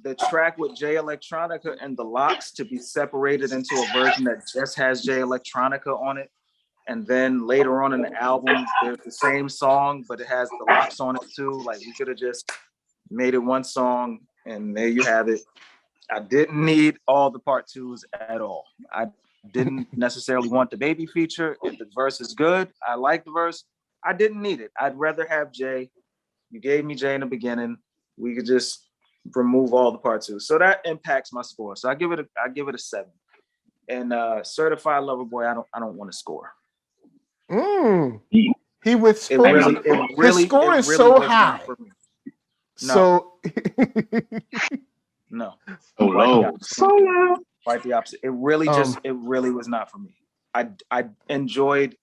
the track with Jay Electronica and the Locks to be separated into a version that just has Jay Electronica on it. And then later on in the album, there's the same song, but it has the Locks on it too. Like, we could have just made it one song and there you have it. I didn't need all the part twos at all. I didn't necessarily want the Baby feature. If the verse is good, I like the verse. I didn't need it. I'd rather have Jay. You gave me Jay in the beginning. We could just remove all the part twos. So that impacts my score. So I give it a 7. And Certified Lover Boy, I don't want to score. He was his score is so high. No. So no. So low. So low. Quite the opposite. It really was not for me. I enjoyed.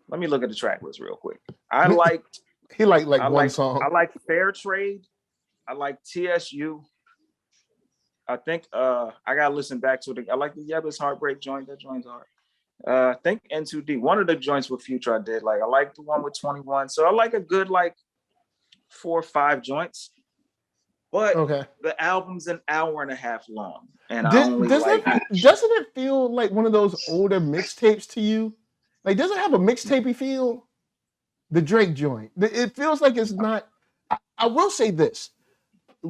Let me look at the track list real quick. I liked one song. I like Fair Trade. I like TSU. I think I gotta listen back to it. I like the Yebba's Heartbreak joint. That joint's hard. I think N2D. One of the joints with Future I did. Like, I like the one with 21. So I like a good 4 or 5 joints. But the album's an hour and a half long. And doesn't it feel like one of those older mixtapes to you? Like, does it have a mixtapey feel? The Drake joint. It feels like it's not. I will say this.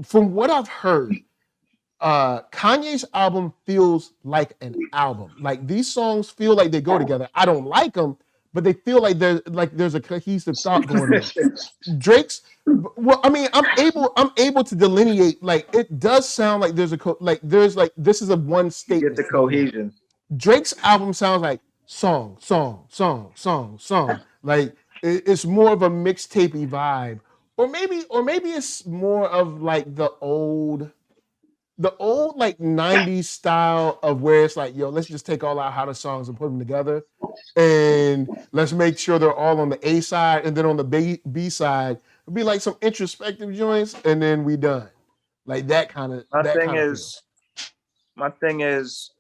From what I've heard, Kanye's album feels like an album. Like, these songs feel like they go together. I don't like them, but they feel like there's a cohesive thought going on. Drake's, well, I mean, I'm able to delineate. Like, it does sound like there's this is a one statement. Get the cohesion. Drake's album sounds like song. Like, it's more of a mixtapey vibe, or maybe it's more of like the old like 90s style of where it's like, yo, let's just take all our hottest songs and put them together, and let's make sure they're all on the A side, and then on the B side it'll be like some introspective joints, and then we done. Like that kind of. My thing is,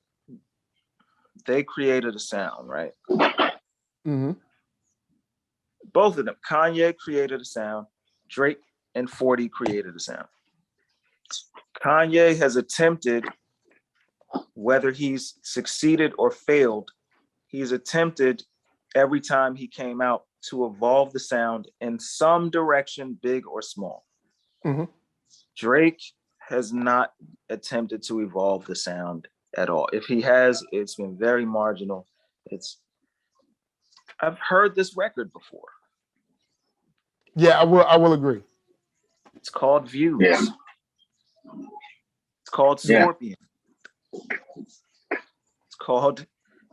they created a sound, right? Mm-hmm. Both of them. Kanye created a sound. Drake and 40 created a sound. Kanye has attempted, whether he's succeeded or failed, he's attempted every time he came out to evolve the sound in some direction, big or small. Mm-hmm. Drake has not attempted to evolve the sound at all. If he has, it's been very marginal. I've heard this record before. Yeah, I will agree. It's called Views. Yeah. It's called Scorpion. It's called,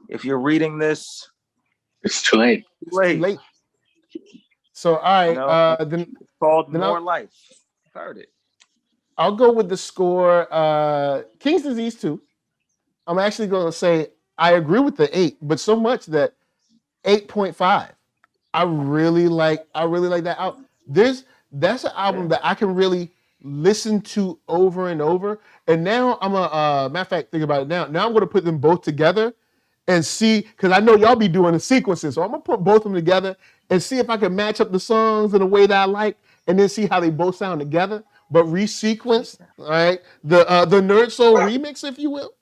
if you're reading this, it's too late. Too late. So, all right. Then it's called More Life. I've heard it. I'll go with the score. King's Disease 2. I'm actually going to say I agree with the 8, but so much that 8.5. I really like that album. That's an album that I can really listen to over and over. And now I'm matter of fact, think about it now. Now I'm gonna put them both together and see, because I know y'all be doing the sequences. So I'm gonna put both of them together and see if I can match up the songs in a way that I like, and then see how they both sound together, but resequenced, all right? The NERDSoul remix, if you will.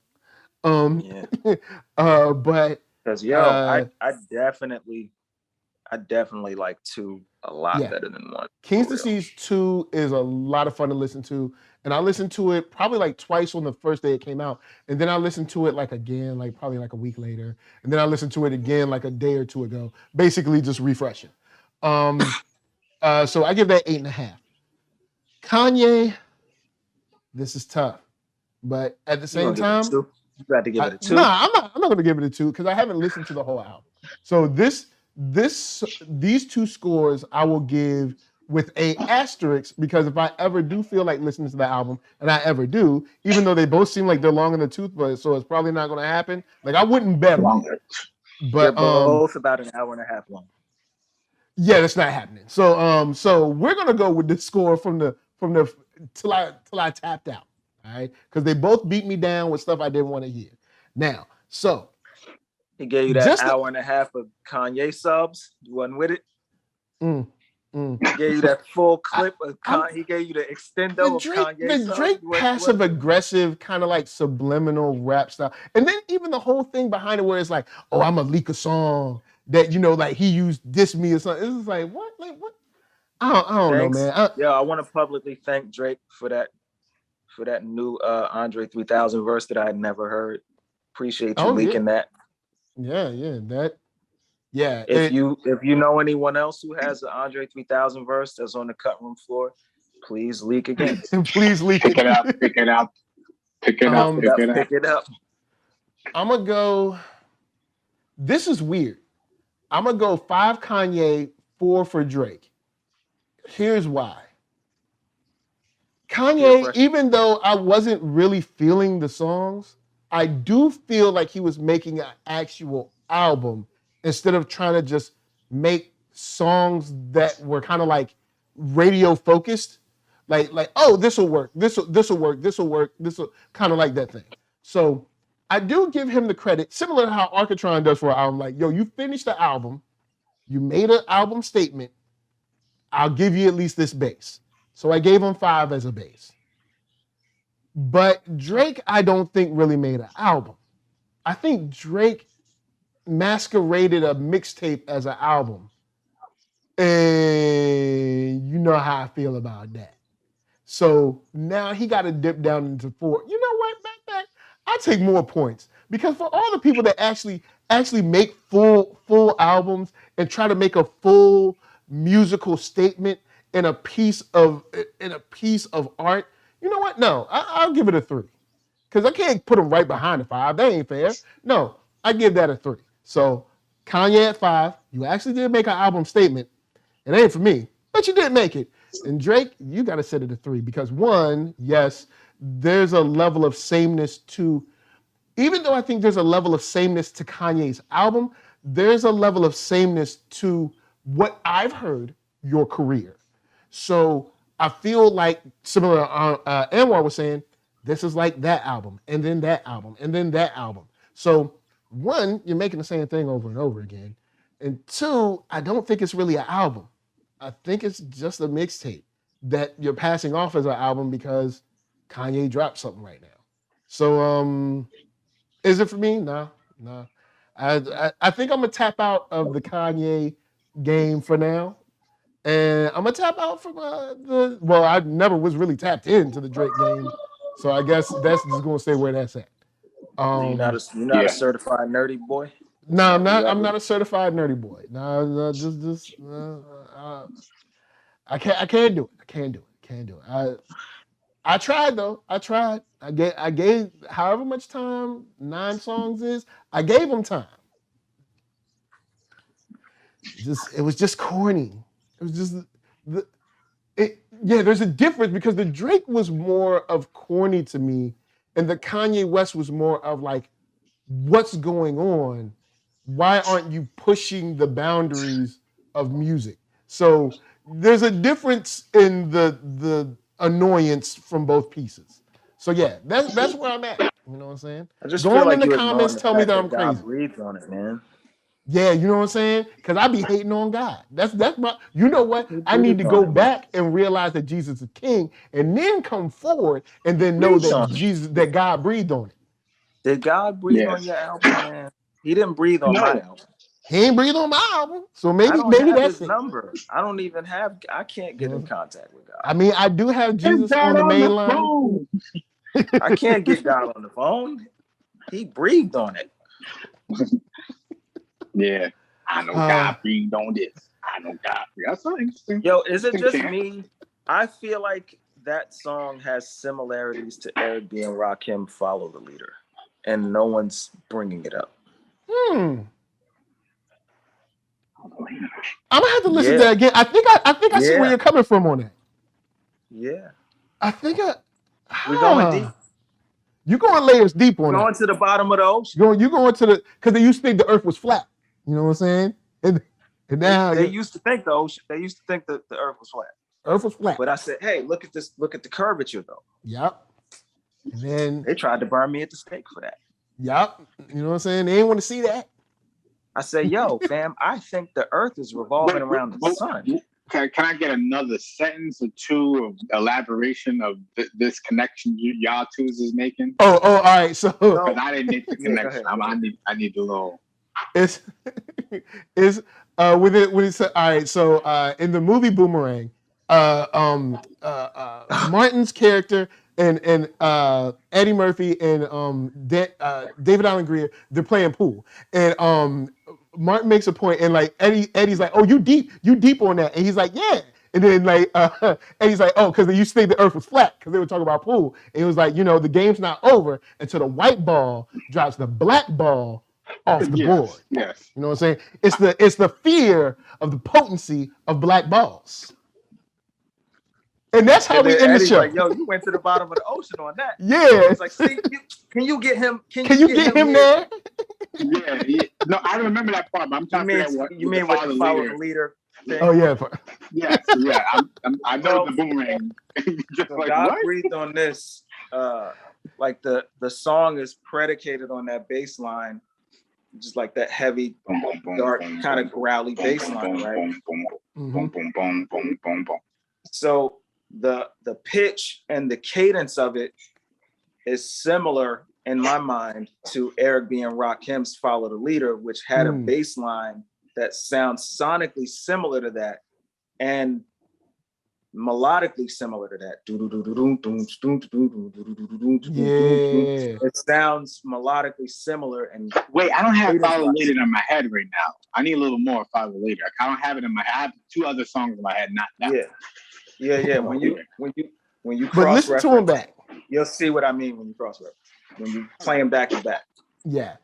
But because I definitely like 2 a lot better than 1. King's Disease 2 is a lot of fun to listen to. And I listened to it probably like twice on the first day it came out. And then I listened to it again, probably a week later. And then I listened to it again a day or 2 ago. Basically just refreshing. So I give that 8.5. Kanye, this is tough. But at the same time, you got to give it a 2. Nah, I'm not gonna give it a 2 because I haven't listened to the whole album. So these 2 scores I will give with a asterisk, because if I ever do feel like listening to the album, and I ever do, even though they both seem like they're long in the tooth, but so it's probably not going to happen. Like, I wouldn't bet on it. But they're both about an hour and a half long. Yeah, that's not happening. So we're gonna go with the score from the till I tapped out. All right, because they both beat me down with stuff I didn't want to hear. Now, so he gave you that hour and a half of Kanye subs. You wasn't with it. He gave you that full clip of Kanye. He gave you the extendo of Kanye. The Drake passive aggressive kind of like subliminal rap style, and then even the whole thing behind it where it's like, oh, I'm a leak a song that like he used diss me or something. It's just like what, I don't know, man. I want to publicly thank Drake for that new Andre 3000 verse that I had never heard. Appreciate you leaking that. Yeah, Yeah. If you know anyone else who has an Andre 3000 verse that's on the cut room floor, please leak again. Please leak Pick it up. Pick it up. Pick it up. I'm gonna go. This is weird. I'm gonna go 5 Kanye, 4 for Drake. Here's why. Kanye, even though I wasn't really feeling the songs, I do feel like he was making an actual album instead of trying to just make songs that were kind of like radio focused. Like, oh, this will work. This will work. This will work. This will kind of like that thing. So I do give him the credit, similar to how Arckatron does for an album. Like, yo, you finished the album, you made an album statement. I'll give you at least this base. So I gave him 5 as a base. But Drake, I don't think really made an album. I think Drake masqueraded a mixtape as an album. And you know how I feel about that. So now he got to dip down into 4. You know what? Back. I'll take more points. Because for all the people that actually make full albums and try to make a full musical statement in a piece of art, you know what? No, I'll give it a 3. Because I can't put them right behind the 5. That ain't fair. No, I give that a 3. So Kanye at 5. You actually did make an album statement. It ain't for me, but you did make it. And Drake, you got to set it a 3 because 1, yes, there's a level of sameness to, even though I think there's a level of sameness to Kanye's album, there's a level of sameness to what I've heard your career. So I feel like, similar to Anwar was saying, this is like that album, and then that album, and then that album. So 1, you're making the same thing over and over again. And 2, I don't think it's really an album. I think it's just a mixtape that you're passing off as an album because Kanye dropped something right now. So is it for me? No. I think I'm going to tap out of the Kanye game for now. And I'm going to tap out from I never was really tapped into the Drake game. So I guess that's just going to stay where that's at. You're not a certified nerdy boy? No, I'm not. I'm not a certified nerdy boy. No, I can't do it. Can't do it. I tried though. I gave however much time 9 songs is. I gave them time. It was just corny. It was just there's a difference because the Drake was more of corny to me, and the Kanye West was more of like, what's going on? Why aren't you pushing the boundaries of music? So there's a difference in the annoyance from both pieces. So yeah, that's where I'm at. You know what I'm saying? I just feel like in the comments, tell me that I'm crazy. God breathed on it, man. Yeah, you know what I'm saying? Because I be hating on God. That's my. You know what? I need to go back and realize that Jesus is King, and then come forward and then know that God breathed on it. Did God breathe on your album, man? He didn't breathe on my album. He ain't breathe on my album. So maybe that's his number. I can't get in contact with God. I mean, I do have Jesus on the main line. I can't get God on the phone. He breathed on it. Yeah. I know God breathed on this. I know God breathed. That's so interesting. Yo, is it just me? I feel like that song has similarities to Eric B. and Rakim, Follow the Leader. And no one's bringing it up. I'm gonna have to listen to that again. I think I see where you're coming from on that. Yeah. I think we're going deep. You're going layers deep on it. Going to the bottom of the ocean. You're going to because they used to think the earth was flat. You know what I'm saying? And now they used to think the ocean. They used to think that the Earth was flat. Earth was flat. But I said, hey, look at this. Look at the curvature, though. Yep. And then they tried to burn me at the stake for that. Yep. You know what I'm saying? They didn't want to see that. I said, yo, fam, I think the Earth is revolving around the sun. Can I get another sentence or two of elaboration of this connection y'all twos is making? Oh, all right. So because I didn't make the connection. I need the little. It's with it. All right. So in the movie Boomerang, Martin's character and Eddie Murphy and David Allen Greer, they're playing pool, and Martin makes a point, and like Eddie's like, oh, you deep on that, and he's like, yeah, and then like Eddie's like, oh, because they used to think the Earth was flat because they were talking about pool, and he was like, you know, the game's not over until the white ball drops the black ball off the board. Yes, you know what I'm saying? It's the fear of the potency of black balls. And that's how we end the show. Like, yo, you went to the bottom of the ocean on that. Yeah. It's like, see, can you get him? Can you get him there? Yeah. No, I remember that part. But I'm trying to figure out what you mean with the follow the leader thing? Oh yeah. Yes. Yeah. I know the Boomerang. Just so like, God what? breathed on this. Like the song is predicated on that bass line, just like that heavy, dark, kind of growly bass line, right? So the pitch and the cadence of it is similar in my mind to Eric B. and Rakim's Follow the Leader, which had a bass line that sounds sonically similar to that and melodically similar to that. Yeah. It sounds melodically similar. And wait, I don't have Follow the Leader in my head right now. I need a little more Follow the Leader. I don't have it in my head. I have two other songs in my head, not that. Yeah. When you but listen to him back. You'll see what I mean when you cross-reference. When you play them back to back. Yeah.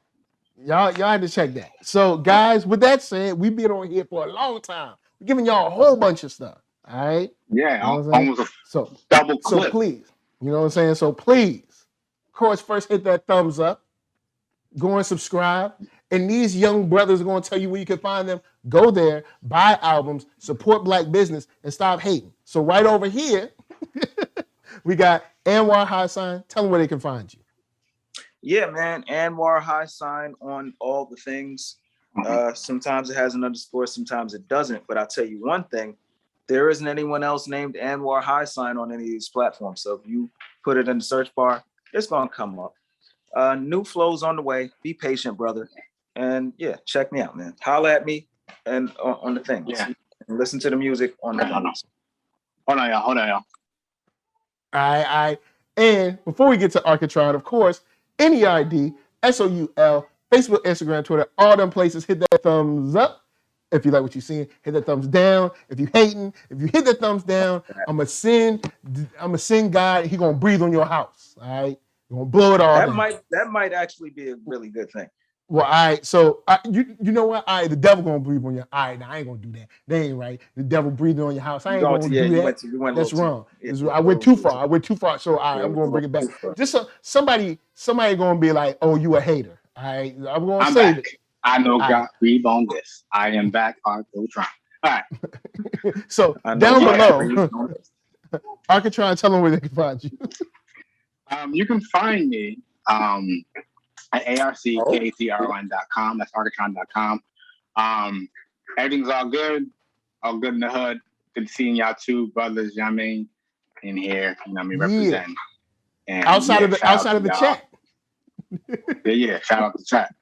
Y'all had to check that. So guys, with that said, we've been on here for a long time. We're giving y'all a whole bunch of stuff. All right. Yeah, you know almost a double clip. So please, you know what I'm saying? So please, of course, first hit that thumbs up. Go and subscribe. And these young brothers are going to tell you where you can find them. Go there, buy albums, support black business, and stop hating. So right over here, we got Anwar Highsign. Tell them where they can find you. Yeah, man. Anwar Highsign on all the things. Sometimes it has an underscore, sometimes it doesn't. But I'll tell you one thing. There isn't anyone else named Anwar Highsign on any of these platforms. So if you put it in the search bar, it's going to come up. New flows on the way. Be patient, brother. And yeah, check me out, man. Holla at me and on the thing. Yeah. And listen to the music on the things. Hold on, y'all. All right. And before we get to Arckatron, of course, NERDSoul, Facebook, Instagram, Twitter, all them places, hit that thumbs up. If you like what you're seeing, hit that thumbs down. If you hating, if you hit that thumbs down, I'ma send God. He gonna breathe on your house. All right, you gonna blow it all. That might actually be a really good thing. Well, all right. So you know what? All right, the devil gonna breathe on your. All right, now I ain't gonna do that. That ain't right. The devil breathing on your house. I ain't gonna do that. That's wrong. I went too far. So all right, I'm gonna bring it back. Just somebody gonna be like, "Oh, you a hater." All right, I'm gonna say it. I know God breathe on this. I am back, Arckatron. All right. So down below, Arcatron, tell them where they can find you. You can find me at arckatron.com. That's arckatron.com. Everything's all good in the hood. Good seeing y'all two brothers, you know what I mean, in here, you know what I mean, representing. And outside of the chat. Yeah, shout out to the chat.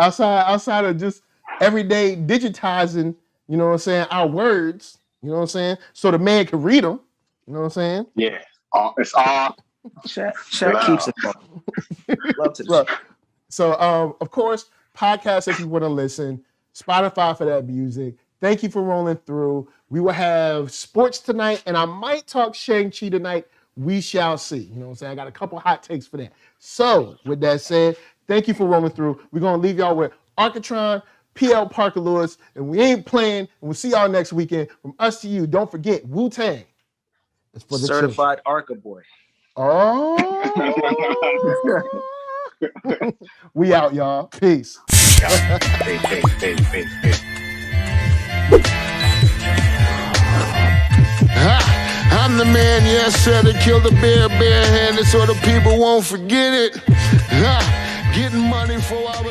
Outside of just everyday digitizing, you know what I'm saying, our words, you know what I'm saying, so the man can read them, you know what I'm saying? Yeah, it's all chat keeps it going. Love to the chat. So of course, podcasts if you want to listen, Spotify for that music. Thank you for rolling through. We will have sports tonight, and I might talk Shang-Chi tonight. We shall see. You know what I'm saying? I got a couple hot takes for that. So with that said, thank you for rolling through. We're going to leave y'all with Arckatron, PL Parker Lewiz, and we ain't playing. And we'll see y'all next weekend. From us to you, don't forget, Wu-Tang. It's for the certified Arcka boy. Oh. We out, y'all. Peace. Peace. I'm the man, yes sir, that killed a bear barehanded so the people won't forget it. Getting money for our